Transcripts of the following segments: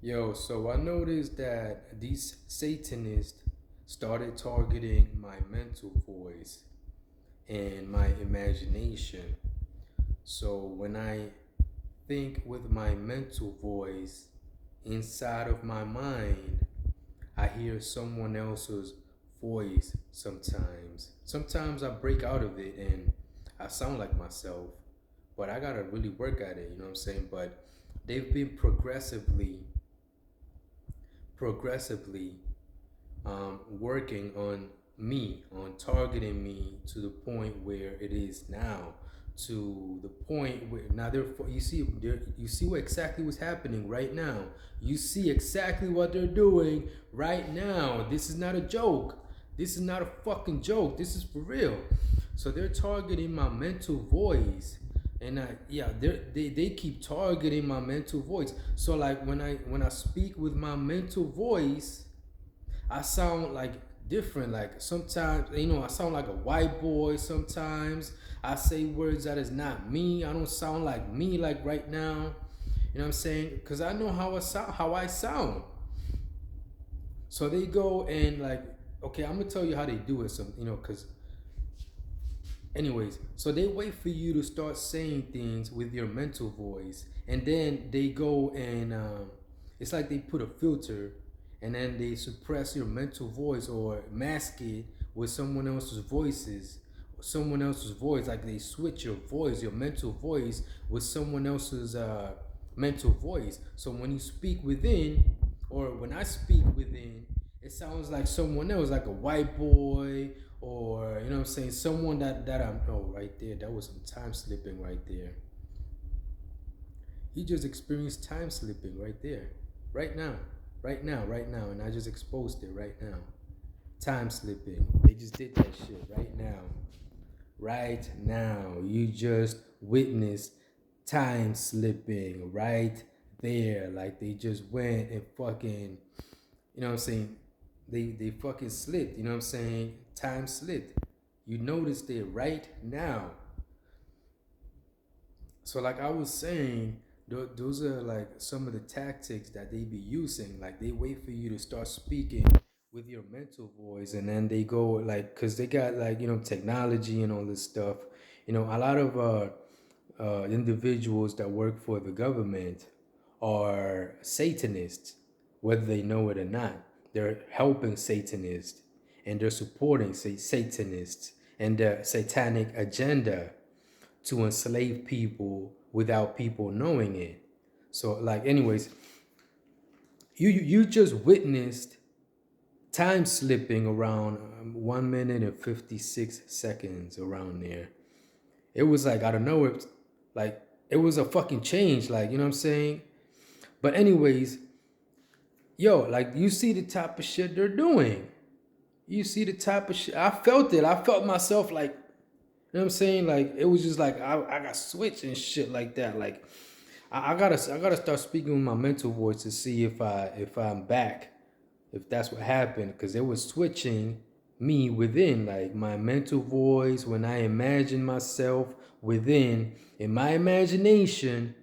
Yo, so I noticed that these Satanists started targeting my mental voice and my imagination. So when I think with my mental voice inside of my mind, I hear someone else's voice sometimes. Sometimes I break out of it and I sound like myself, but I gotta really work at it, you know what I'm saying? But they've been progressively working on me, on targeting me to the point where it is now, to the point where now they're you see what exactly what's happening right now. You see exactly what they're doing right now. This is not a joke. This is not a fucking joke. This is for real. So they're targeting my mental voice, and they keep targeting my mental voice. So like when I speak with my mental voice, I sound like different. Like sometimes, I sound like a white boy. Sometimes I say words that is not me. I don't sound like me like right now. You know what I'm saying? Because I know how I sound. So they go and like, okay, I'm gonna tell you how they do it. Because anyways, so they wait for you to start saying things with your mental voice, and then they go and it's like they put a filter, and then they suppress your mental voice or mask it with someone else's voice. Like they switch your voice, your mental voice, with someone else's mental voice. So when you speak within, or when I speak within, it sounds like someone else, like a white boy, or you know what I'm saying, someone that I'm. Oh, right there, that was some time slipping right there. You just experienced time slipping right there, right now, right now, and I just exposed it right now. Time slipping. They just did that shit right now. Right now, you just witnessed time slipping right there. Like they just went and fucking, you know what I'm saying? They fucking slipped, you know what I'm saying? Time slipped. You noticed it right now. So like I was saying, those are like some of the tactics that they be using. Like they wait for you to start speaking with your mental voice, and then they go like, cause they got like technology and all this stuff. A lot of individuals that work for the government are Satanists, whether they know it or not. They're helping Satanists, and they're supporting Satanists and the satanic agenda to enslave people without people knowing it. So, like, anyways, you just witnessed time slipping around 1 minute and 56 seconds around there. It was like out of nowhere, like it was a fucking change, like you know what I'm saying. But anyways, yo, like you see the type of shit they're doing. You see the type of shit. I felt it. I felt myself like, you know what I'm saying? Like it was just like I got switched and shit like that. Like I gotta start speaking with my mental voice to see if I'm back, if that's what happened, because it was switching me within, like my mental voice when I imagine myself within in my imagination.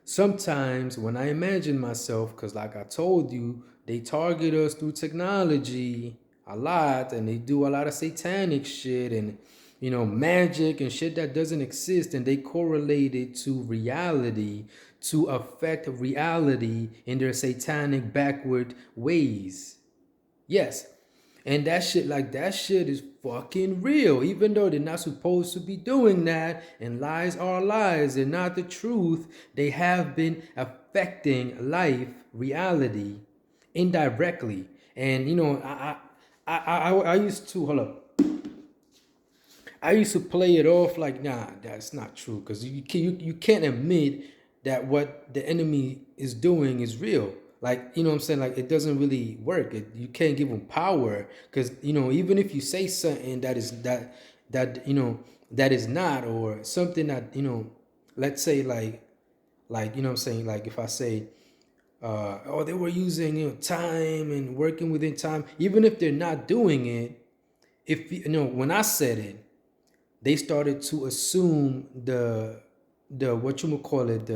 Sometimes when I imagine myself, because like I told you, they target us through technology a lot, and they do a lot of satanic shit and magic and shit that doesn't exist, and they correlate it to reality to affect reality in their satanic backward ways. Yes. And that shit is fucking real. Even though they're not supposed to be doing that, and lies are lies, they're not the truth, they have been affecting life, reality, indirectly. And I used to hold up. I used to play it off like, nah, that's not true, because you can't admit that what the enemy is doing is real. Like, you know what I'm saying? Like, it doesn't really work. You can't give them power, because even if you say something that is not, or something that let's say like you know what I'm saying, like if I say oh, they were using time and working within time, even if they're not doing it. If when I said it, they started to assume the what you call it,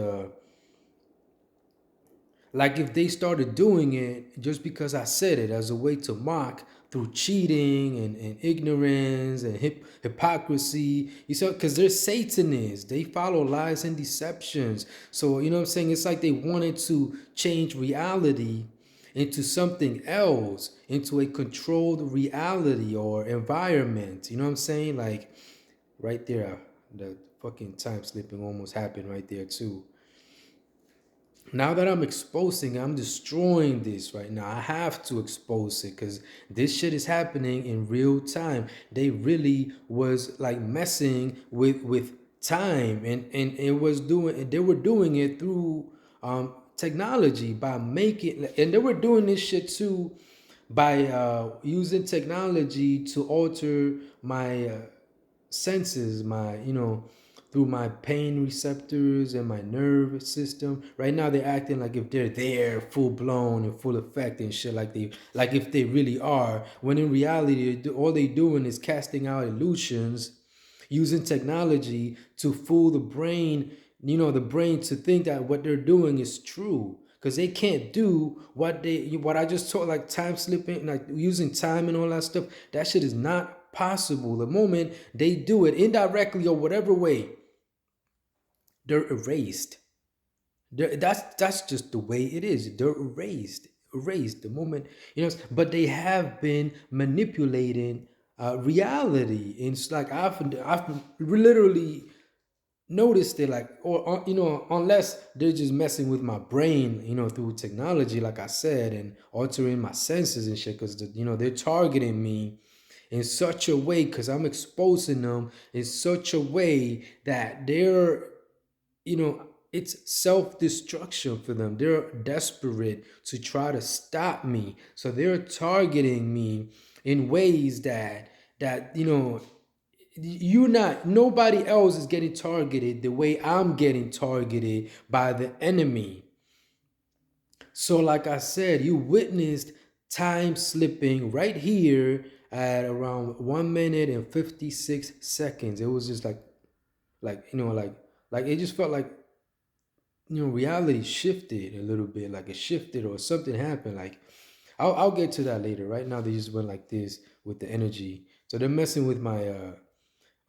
Like if they started doing it just because I said it as a way to mock through cheating and ignorance and hypocrisy. You saw, because they're Satanists. They follow lies and deceptions. So, you know what I'm saying? It's like they wanted to change reality into something else, into a controlled reality or environment. You know what I'm saying? Like right there, the fucking time slipping almost happened right there too. Now that I'm exposing, I'm destroying this right now. I have to expose it because this shit is happening in real time. They really was like messing with time, and it was doing. They were doing it through technology by making, and they were doing this shit too by using technology to alter my senses, my, through my pain receptors and my nerve system. Right now they're acting like if they're there full blown and full effect and shit, like if they really are, when in reality all they doing is casting out illusions, using technology to fool the brain, the brain to think that what they're doing is true, because they can't do what I just told, like time slipping, like using time and all that stuff. That shit is not possible. The moment they do it indirectly or whatever way, they're erased. That's just the way it is. They're erased the moment, but they have been manipulating reality. And it's like I've literally noticed it, like, or unless they're just messing with my brain, through technology, like I said, and altering my senses and shit, because they're targeting me in such a way, because I'm exposing them in such a way that they're, it's self-destruction for them. They're desperate to try to stop me, so they're targeting me in ways that you not nobody else is getting targeted the way I'm getting targeted by the enemy. So like I said, you witnessed time slipping right here at around 1 minute and 56 seconds. It was just like it just felt like, reality shifted a little bit, like it shifted or something happened. Like I'll get to that later. Right now they just went like this with the energy. So they're messing with my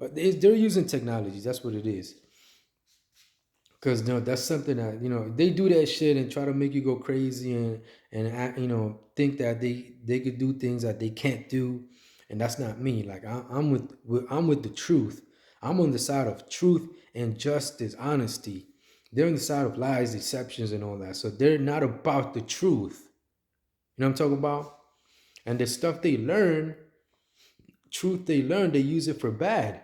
they're using technology. That's what it is. Because that's something that they do that shit and try to make you go crazy and act, think that they could do things that they can't do, and that's not me. Like I'm with the truth. I'm on the side of truth and justice, honesty. They're on the side of lies, deceptions, and all that. So they're not about the truth. You know what I'm talking about? And the stuff they learn, truth they learn, they use it for bad.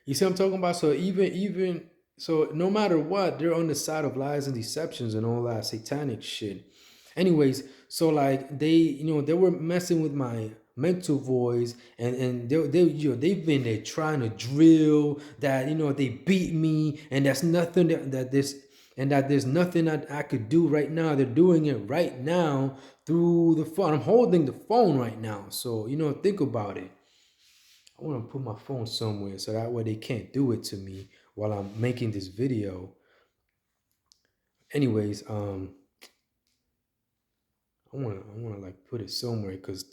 You see what I'm talking about? So even so, no matter what, they're on the side of lies and deceptions and all that satanic shit. Anyways, so like they were messing with my mental voice, and they've been there trying to drill that, they beat me, and that's nothing that there's nothing that I could do right now. They're doing it right now through the phone. I'm holding the phone right now, so think about it. I want to put my phone somewhere so that way they can't do it to me while I'm making this video. Anyways, I want to like put it somewhere, because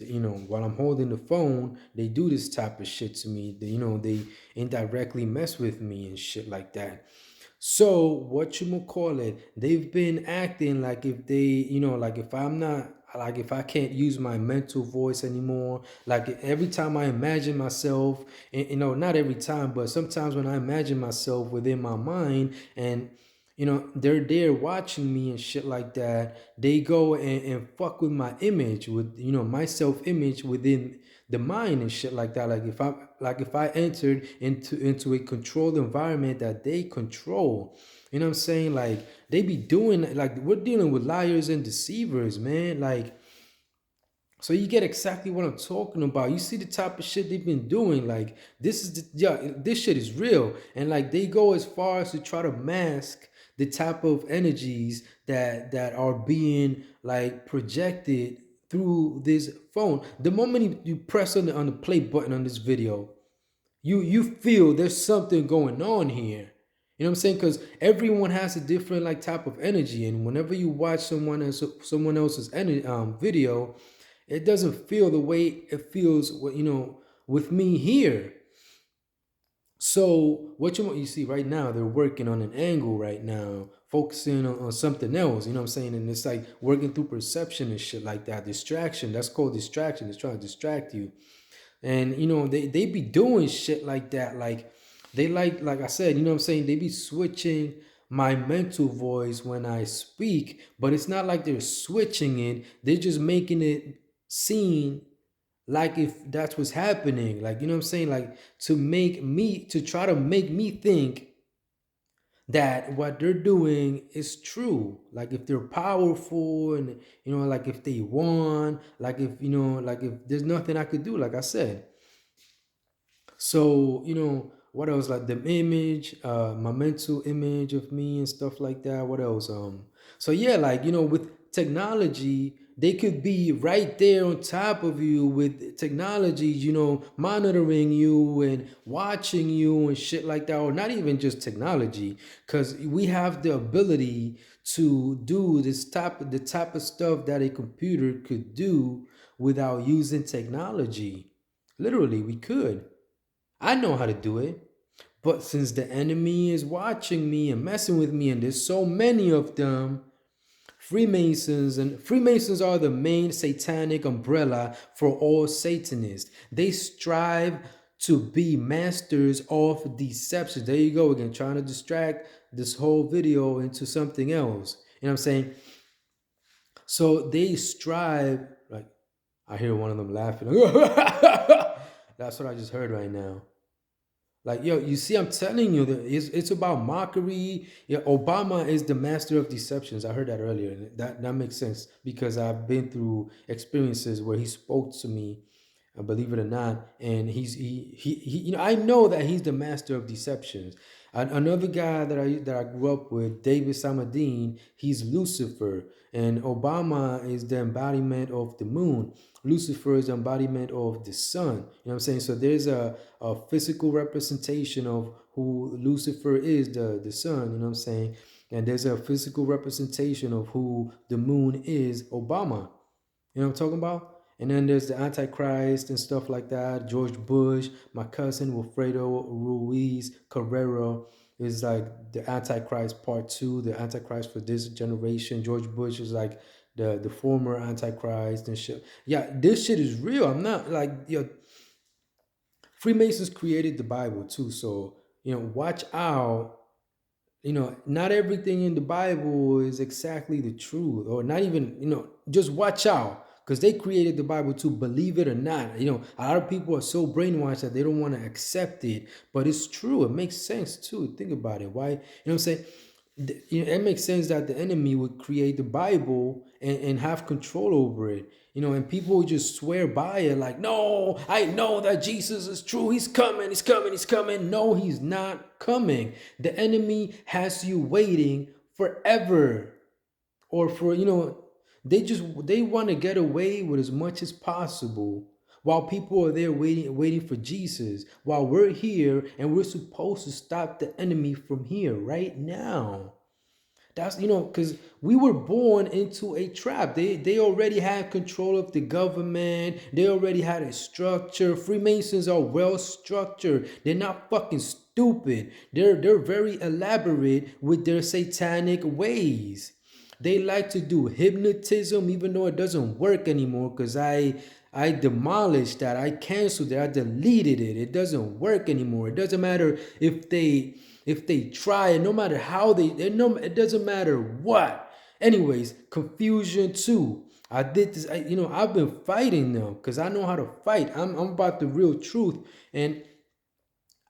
while I'm holding the phone, they do this type of shit to me. They indirectly mess with me and shit like that. So what you call it? They've been acting like if they, like if I'm not, like if I can't use my mental voice anymore. Like every time I imagine myself, not every time, but sometimes when I imagine myself within my mind, and they're there watching me and shit like that, they go and fuck with my image, with my self-image within the mind and shit like that. Like if I entered into a controlled environment that they control, you know what I'm saying? Like they be doing, like we're dealing with liars and deceivers, man. Like, so you get exactly what I'm talking about. You see the type of shit they've been doing. Like this shit is real, and like they go as far as to try to mask the type of energies that are being like projected through this phone. The moment you press on the play button on this video, you feel there's something going on here. You know what I'm saying? Because everyone has a different like type of energy, and whenever you watch someone else's video, it doesn't feel the way it feels. With me here. So what you see right now, they're working on an angle right now, focusing on something else. You know what I'm saying? And it's like working through perception and shit like that. Distraction. That's called distraction. It's trying to distract you. And they be doing shit like that. Like they like I said, you know what I'm saying? They be switching my mental voice when I speak, but it's not like they're switching it. They're just making it seem like if that's what's happening. Like, you know what I'm saying? Like to try to make me think that what they're doing is true. Like if they're powerful and like if they won, like if like if there's nothing I could do, like I said. So, what else? Like the image, my mental image of me and stuff like that. What else? So yeah, like, with technology, they could be right there on top of you with technology, monitoring you and watching you and shit like that. Or not even just technology, because we have the ability to do the type of stuff that a computer could do without using technology. Literally, we could. I know how to do it. But since the enemy is watching me and messing with me, and there's so many of them, Freemasons are the main satanic umbrella for all Satanists. They strive to be masters of deception. There you go again, trying to distract this whole video into something else. You know what I'm saying? So they strive, like, I hear one of them laughing. That's what I just heard right now. Like, yo, you see, I'm telling you that it's about mockery. Yeah, Obama is the master of deceptions. I heard that earlier. And that makes sense because I've been through experiences where he spoke to me, believe it or not, and he I know that he's the master of deceptions. Another guy that I grew up with, David Samadine, he's Lucifer, and Obama is the embodiment of the moon. Lucifer is the embodiment of the sun. You know what I'm saying? So there's a physical representation of who Lucifer is, the sun. You know what I'm saying? And there's a physical representation of who the moon is, Obama. You know what I'm talking about? And then there's the Antichrist and stuff like that. George Bush, my cousin Wilfredo Ruiz Carrero is like the Antichrist part two, the Antichrist for this generation. George Bush is like the former Antichrist and shit. Yeah, this shit is real. I'm not like, Freemasons created the Bible too. So, watch out. Not everything in the Bible is exactly the truth, or not even, just watch out because they created the Bible too, believe it or not. A lot of people are so brainwashed that they don't want to accept it, but it's true. It makes sense too. Think about it. Why? What I'm saying? It makes sense that the enemy would create the Bible and have control over it. And people would just swear by it, like, no, I know that Jesus is true. He's coming, he's coming, he's coming. No, he's not coming. The enemy has you waiting forever. Or they want to get away with as much as possible while people are there waiting for Jesus, while we're here and we're supposed to stop the enemy from here right now. That's because we were born into a trap. They already had control of the government. They already had a structure. Freemasons are well structured. They're not fucking stupid. They're very elaborate with their satanic ways. They like to do hypnotism, even though it doesn't work anymore. Because I demolished that. I canceled it. I deleted it. It doesn't work anymore. It doesn't matter if they try it, no matter how it doesn't matter what. Anyways, confusion too. I did this. I've been fighting them because I know how to fight. I'm about the real truth, and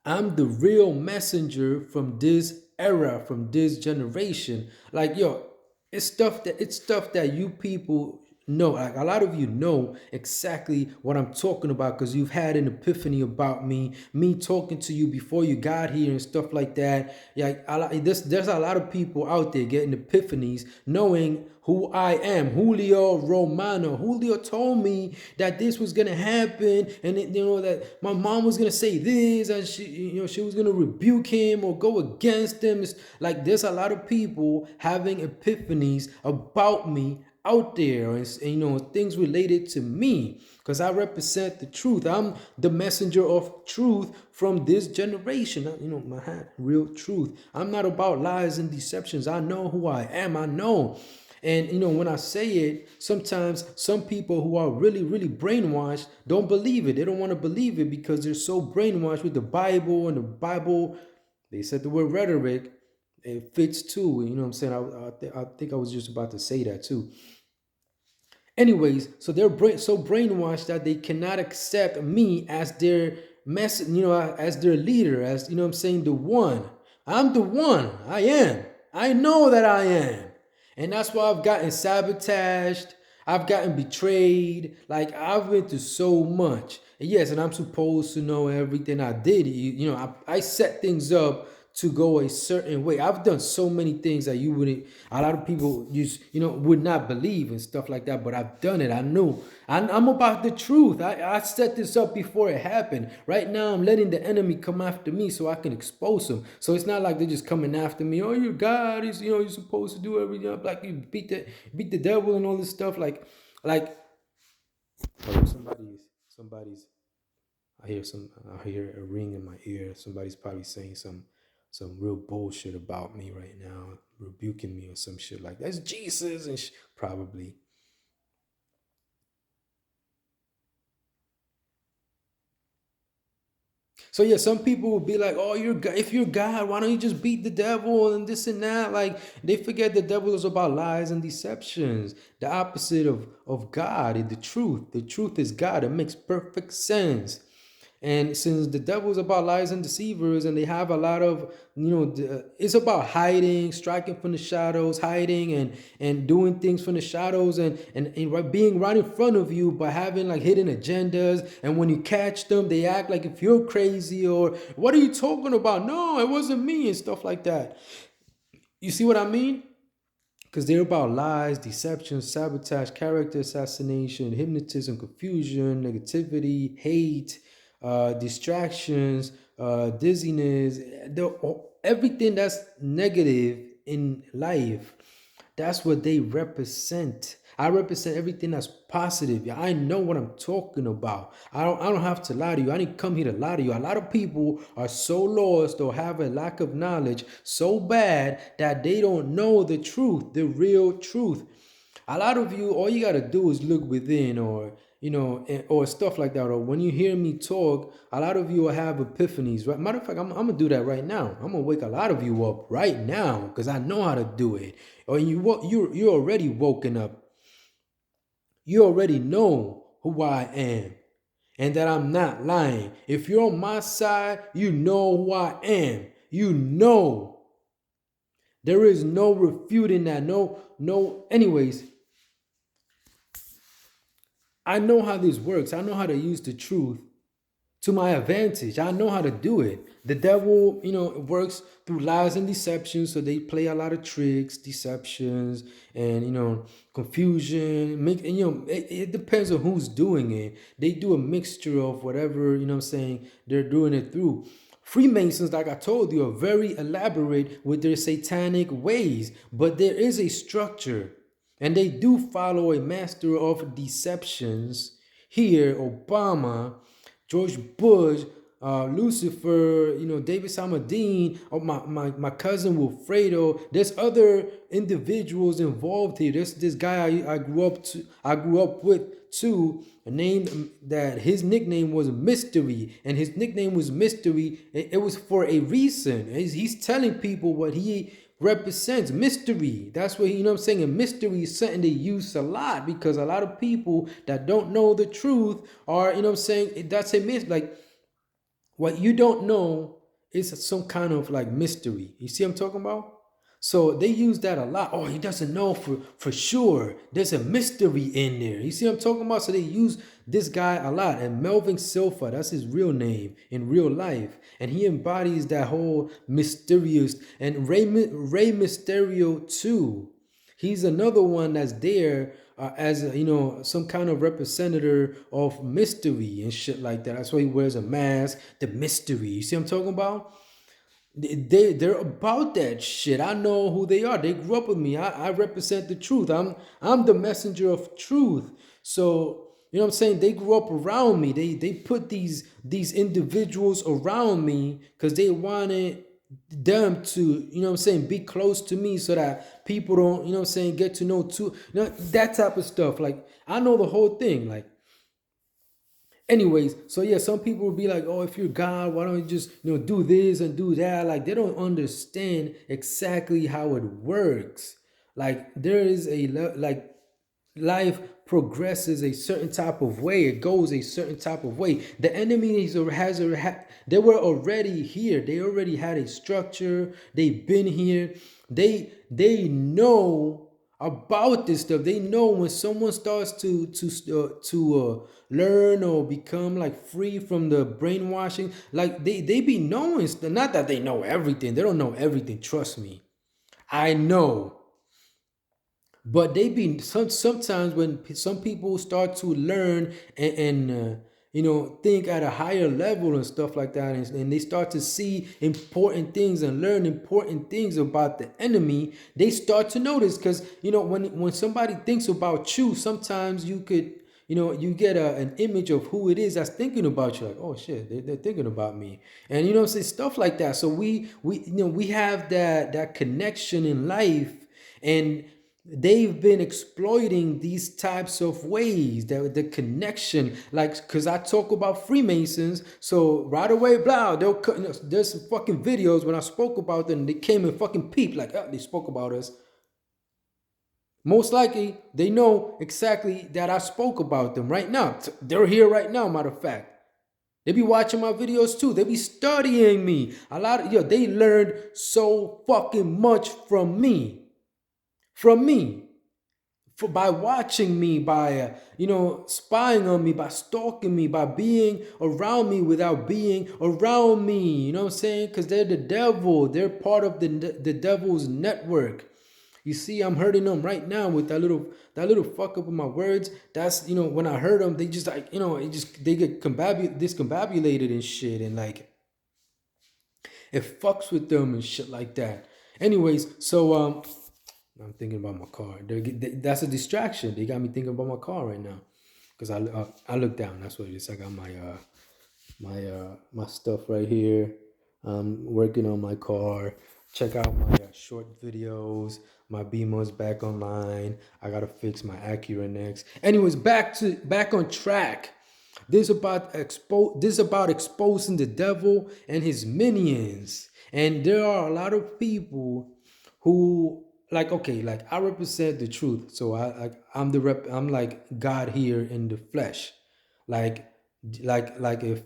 I'm the real messenger from this era, from this generation. Like, yo, it's stuff that you people know, like a lot of you know exactly what I'm talking about because you've had an epiphany about me talking to you before you got here and stuff like that. Yeah, there's a lot of people out there getting epiphanies, knowing who I am, Julio Romano. Julio told me that this was gonna happen, and that my mom was gonna say this, and she was gonna rebuke him or go against him. It's like there's a lot of people having epiphanies about me out there, and things related to me because I represent the truth. I'm the messenger of truth from this generation. My real truth. I'm not about lies and deceptions. I know who I am. I know. And when I say it, sometimes some people who are really, really brainwashed don't believe it. They don't want to believe it because they're so brainwashed with the Bible, and the Bible, they said the word rhetoric, it fits too. You know what I'm saying? I think I was just about to say that too. Anyways, so they're so brainwashed that they cannot accept me as their message, as their leader, as I'm saying, the one. I'm the one. I am. I know that I am. And that's why I've gotten sabotaged. I've gotten betrayed. Like I've been through so much. And yes, and I'm supposed to know everything I did. I set things up to go a certain way. I've done so many things that you wouldn't, a lot of people just, would not believe and stuff like that, but I've done it. I know. I'm about the truth. I set this up before it happened. Right now, I'm letting the enemy come after me so I can expose them. So it's not like they're just coming after me. Oh, your God is, you're supposed to do everything. Like you beat the devil and all this stuff. Like, oh, somebody's I hear a ring in my ear. Somebody's probably saying some real bullshit about me right now, rebuking me or some shit like that's Jesus and probably. So yeah, some people will be like, "Oh, if you're God, why don't you just beat the devil and this and that?" Like they forget the devil is about lies and deceptions. The opposite of God is the truth. The truth is God. It makes perfect sense. And since the devil is about lies and deceivers, and they have a lot of, it's about hiding, striking from the shadows, hiding and doing things from the shadows, and being right in front of you, but having like hidden agendas. And when you catch them, they act like if you're crazy or what are you talking about? No, it wasn't me and stuff like that. You see what I mean? Because they're about lies, deception, sabotage, character assassination, hypnotism, confusion, negativity, hate, distractions, dizziness, everything that's negative in life. That's what they represent. I represent everything that's positive. Yeah, I know what I'm talking about. I don't have to lie to you. I didn't come here to lie to you. A lot of people are so lost or have a lack of knowledge so bad that they don't know the truth, the real truth. A lot of you, all you gotta do is look within, or or stuff like that. Or when you hear me talk, a lot of you will have epiphanies. Right? Matter of fact, I'm gonna do that right now. I'm gonna wake a lot of you up right now because I know how to do it. Or you're already woken up. You already know who I am and that I'm not lying. If you're on my side, you know who I am. You know. There is no refuting that. No. Anyways, I know how this works. I know how to use the truth to my advantage. I know how to do it. The devil, works through lies and deception. So they play a lot of tricks, deceptions, and confusion. It depends on who's doing it. They do a mixture of whatever they're doing it through. Freemasons, like I told you, are very elaborate with their satanic ways, but there is a structure. And they do follow a master of deceptions. Here, Obama, George Bush, Lucifer, David Samadine, or my cousin Wilfredo. There's other individuals involved here. There's this guy I grew up with too, a name that his nickname was Mystery, and his nickname was Mystery. It was for a reason. He's telling people what he represents. Mystery. That's what I'm saying. And mystery is something they use a lot because a lot of people that don't know the truth are, saying, that's a myth. Like what you don't know is some kind of like mystery. You see what I'm talking about? So they use that a lot. Oh, he doesn't know for sure. There's a mystery in there. You see what I'm talking about? So they use this guy a lot. And Melvin Silva, that's his real name in real life. And he embodies that whole mysterious. And Ray Mysterio too. He's another one that's there as some kind of representative of mystery and shit like that. That's why he wears a mask. The mystery. You see what I'm talking about? They're about that shit. I know who they are. They grew up with me. I represent the truth. I'm the messenger of truth. So you know what I'm saying? They grew up around me. They put these individuals around me because they wanted them to, what I'm saying, be close to me so that people don't, what I'm saying, get to know too. That type of stuff. Like I know the whole thing. Like anyways, so yeah, some people will be like, oh, if you're God, why don't you just do this and do that? Like they don't understand exactly how it works. Like there is like life progresses a certain type of way. It goes a certain type of way. The enemy they were already here. They already had a structure. They've been here. They know about this stuff. They know when someone starts to learn or become like free from the brainwashing. Like they be knowing. Not that they know everything. They don't know everything. Trust me. I know. But they be sometimes when some people start to learn and think at a higher level and stuff like that, and they start to see important things and learn important things about the enemy, they start to notice. Because when somebody thinks about you, sometimes you could you get an image of who it is that's thinking about you. Like, oh shit, they're thinking about me. And say stuff like that. So we have that connection in life. And they've been exploiting these types of ways, that the connection, like, because I talk about Freemasons, so right away, blah, there's some fucking videos when I spoke about them. They came and fucking peeped, like, oh, they spoke about us. Most likely, they know exactly that I spoke about them right now. They're here right now, matter of fact. They be watching my videos too. They be studying me. A lot of they learned so fucking much from me. From me. By watching me, by spying on me, by stalking me, by being around me without being around me. You know what I'm saying? Because they're the devil. They're part of the devil's network. You see, I'm hurting them right now with that little fuck up with my words. That's when I heard them, they just like they get discombobulated and shit, and like it fucks with them and shit like that. Anyways, so I'm thinking about my car. That's a distraction. They got me thinking about my car right now. Cause I look down. That's what it is. I got my stuff right here. I'm working on my car. Check out my short videos. My Beamer's back online. I gotta fix my Acura next. Anyways, back on track. This is about exposing the devil and his minions. And there are a lot of people who like, okay, like I represent the truth. So I'm like God here in the flesh. Like if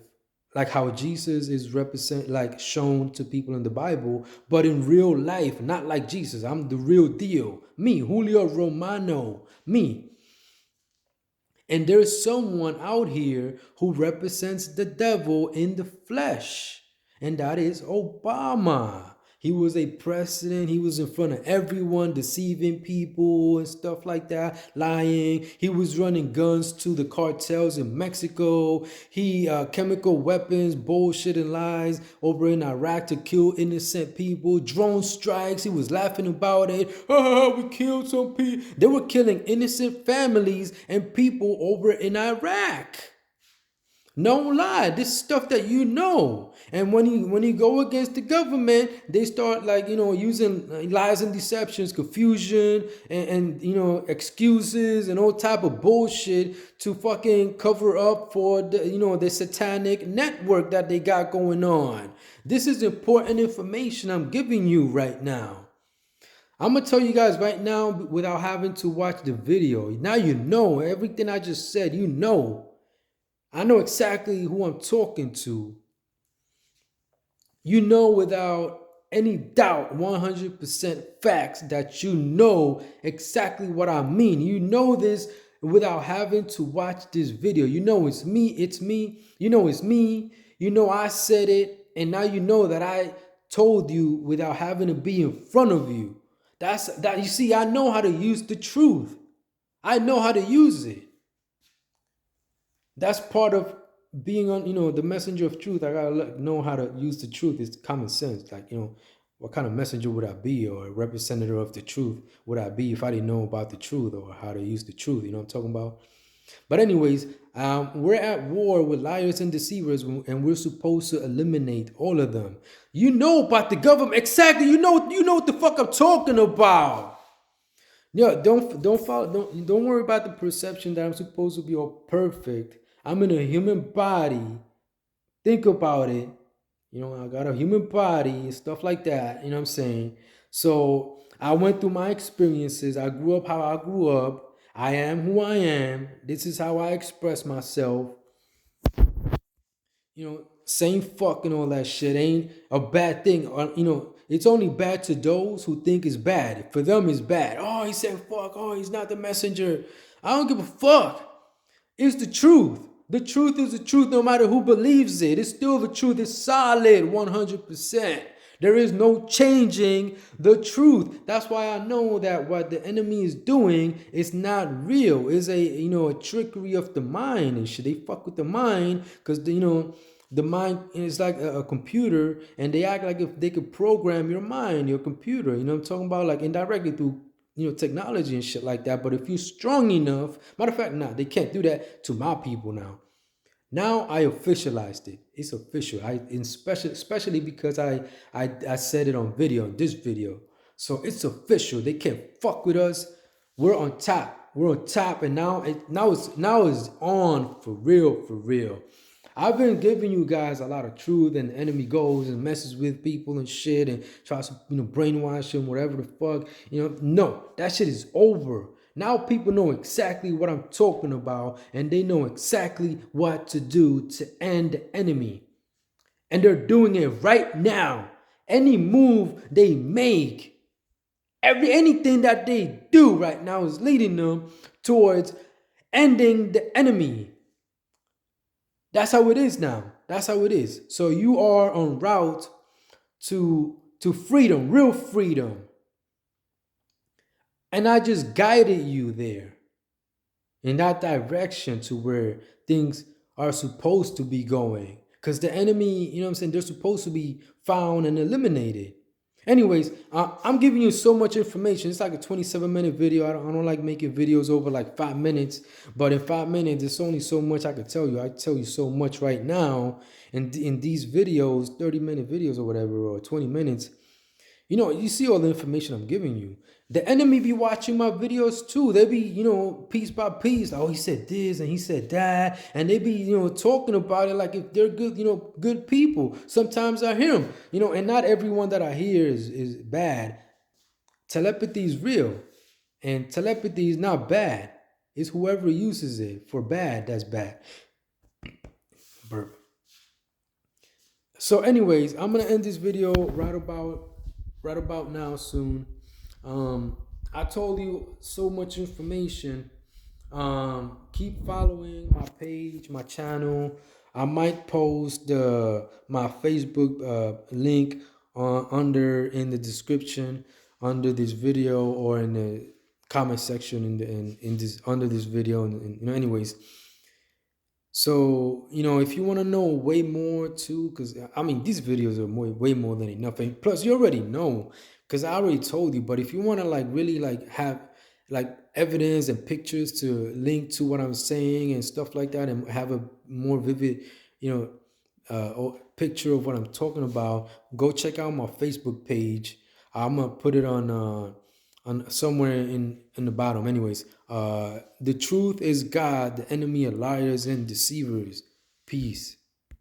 like how Jesus is represent like shown to people in the Bible, but in real life, not like Jesus. I'm the real deal. Me, Julio Romano, me. And there's someone out here who represents the devil in the flesh, and that is Obama. He was a president. He was in front of everyone, deceiving people and stuff like that, lying. He was running guns to the cartels in Mexico. He chemical weapons, bullshit and lies over in Iraq to kill innocent people. Drone strikes. He was laughing about it. We killed some people. They were killing innocent families and people over in Iraq. No lie, this is stuff that you know. And when you go against the government, they start like using lies and deceptions, confusion, and excuses and all type of bullshit to fucking cover up for the satanic network that they got going on. This is important information I'm giving you right now. I'm gonna tell you guys right now without having to watch the video. Now you know everything I just said. You know. I know exactly who I'm talking to. You know without any doubt, 100% facts that you know exactly what I mean. You know this without having to watch this video. You know it's me, it's me. You know it's me. You know I said it, and now you know that I told you without having to be in front of you. That's that. You see, I know how to use the truth. I know how to use it. That's part of being on, the messenger of truth. I gotta know how to use the truth. It's common sense. Like, what kind of messenger would I be, or a representative of the truth would I be if I didn't know about the truth or how to use the truth? You know what I'm talking about? But anyways, we're at war with liars and deceivers, and we're supposed to eliminate all of them. You know about the government, exactly. You know what the fuck I'm talking about. Yeah, don't follow, don't worry about the perception that I'm supposed to be all perfect. I'm in a human body. Think about it. I got a human body and stuff like that. You know what I'm saying? So I went through my experiences. I grew up how I grew up. I am who I am. This is how I express myself. Saying fuck and all that shit ain't a bad thing. It's only bad to those who think it's bad. For them, it's bad. Oh, he said fuck. Oh, he's not the messenger. I don't give a fuck. It's the truth. The truth is the truth no matter who believes it. It's still the truth. It's solid 100%. There is no changing the truth. That's why I know that what the enemy is doing is not real. It's a trickery of the mind and shit. They fuck with the mind because the mind is like a computer, and they act like if they could program your mind, your computer. You know what I'm talking about? Like indirectly through technology and shit like that. But if you're strong enough, matter of fact, nah, they can't do that to my people now. Now I officialized it. It's official. Especially because I said it on video, on this video. So it's official. They can't fuck with us. We're on top. We're on top, and now it's on for real, for real. I've been giving you guys a lot of truth, and the enemy goes and messes with people and shit and tries to brainwash them, whatever the fuck. No, that shit is over. Now people know exactly what I'm talking about, and they know exactly what to do to end the enemy. And they're doing it right now. Any move they make, anything that they do right now is leading them towards ending the enemy. That's how it is now. That's how it is. So you are en route to freedom, real freedom. And I just guided you there in that direction to where things are supposed to be going. Because the enemy, you know what I'm saying, they're supposed to be found and eliminated. Anyways, I'm giving you so much information. It's like a 27-minute video. I don't like making videos over like 5 minutes. But in 5 minutes, there's only so much I could tell you. I tell you so much right now. And in these videos, 30-minute videos or whatever, or 20 minutes, you see all the information I'm giving you. The enemy be watching my videos too. They be, piece by piece. Oh, he said this and he said that. And they be, talking about it like if they're good, good people. Sometimes I hear them, and not everyone that I hear is bad. Telepathy is real. And telepathy is not bad. It's whoever uses it for bad that's bad. Burp. So anyways, I'm going to end this video right about now soon. I told you so much information. Keep following my page, my channel. I might post my Facebook link under in the description under this video, or in the comment section in this under this video. And anyways. So, if you want to know way more too, because I mean, these videos are way more than enough. And plus, you already know, because I already told you. But if you want to like really like have like evidence and pictures to link to what I'm saying and stuff like that, and have a more vivid, picture of what I'm talking about, go check out my Facebook page. I'm gonna put it on somewhere in the bottom. Anyways, the truth is God, the enemy of liars and deceivers. Peace.